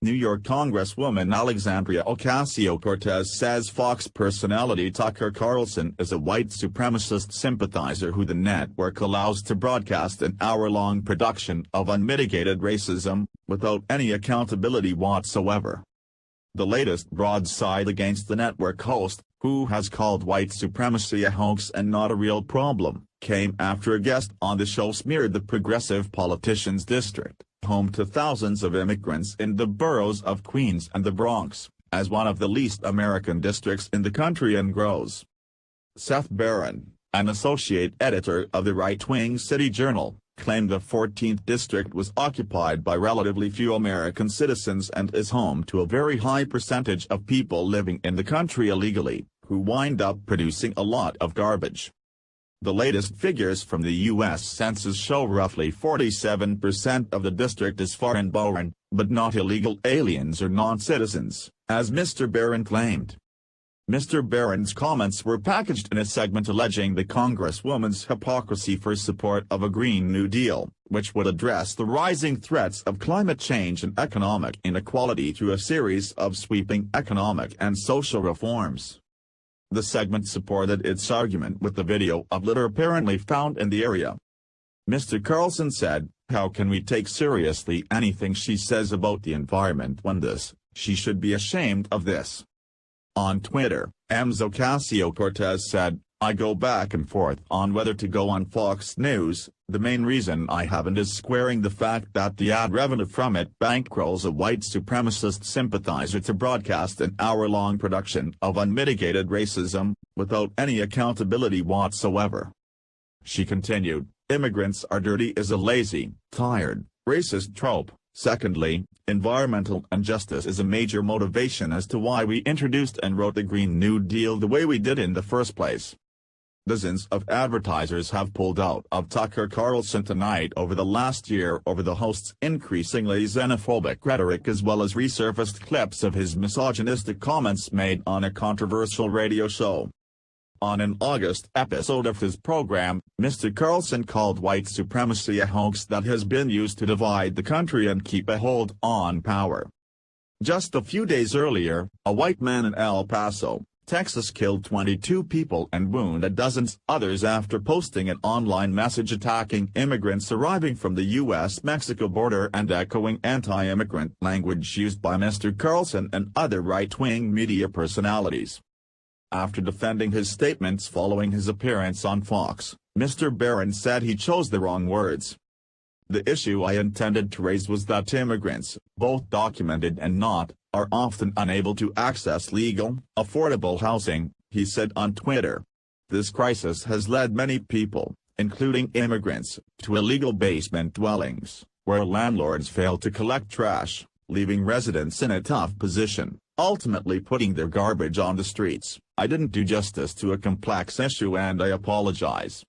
New York Congresswoman Alexandria Ocasio-Cortez says Fox personality Tucker Carlson is a white supremacist sympathizer who the network allows to broadcast an hour-long production of unmitigated racism, without any accountability whatsoever. The latest broadside against the network host, who has called white supremacy a hoax and not a real problem, came after a guest on the show smeared the progressive politician's district, home to thousands of immigrants in the boroughs of Queens and the Bronx, as one of the least American districts in the country and grows. Seth Barron, an associate editor of the right-wing City Journal, claimed the 14th district was occupied by relatively few American citizens and is home to a very high percentage of people living in the country illegally, who wind up producing a lot of garbage. The latest figures from the U.S. Census show roughly 47% of the district is foreign-born, but not illegal aliens or non-citizens, as Mr. Barron claimed. Mr. Barron's comments were packaged in a segment alleging the Congresswoman's hypocrisy for support of a Green New Deal, which would address the rising threats of climate change and economic inequality through a series of sweeping economic and social reforms. The segment supported its argument with the video of litter apparently found in the area. Mr. Carlson said, "How can we take seriously anything she says about the environment when she should be ashamed of this?" On Twitter, Ms. Ocasio-Cortez said, "I go back and forth on whether to go on Fox News. The main reason I haven't is squaring the fact that the ad revenue from it bankrolls a white supremacist sympathizer to broadcast an hour-long production of unmitigated racism, without any accountability whatsoever." She continued, "Immigrants are dirty is a lazy, tired, racist trope. Secondly, environmental injustice is a major motivation as to why we introduced and wrote the Green New Deal the way we did in the first place." Dozens of advertisers have pulled out of Tucker Carlson tonight over the last year over the host's increasingly xenophobic rhetoric, as well as resurfaced clips of his misogynistic comments made on a controversial radio show. On an August episode of his program, Mr. Carlson called white supremacy a hoax that has been used to divide the country and keep a hold on power. Just a few days earlier, a white man in El Paso, Texas killed 22 people and wounded dozens others after posting an online message attacking immigrants arriving from the U.S.-Mexico border and echoing anti-immigrant language used by Mr. Carlson and other right-wing media personalities. After defending his statements following his appearance on Fox, Mr. Barron said he chose the wrong words. "The issue I intended to raise was that immigrants, both documented and not, are often unable to access legal, affordable housing," he said on Twitter. "This crisis has led many people, including immigrants, to illegal basement dwellings, where landlords fail to collect trash, leaving residents in a tough position, ultimately putting their garbage on the streets. I didn't do justice to a complex issue and I apologize."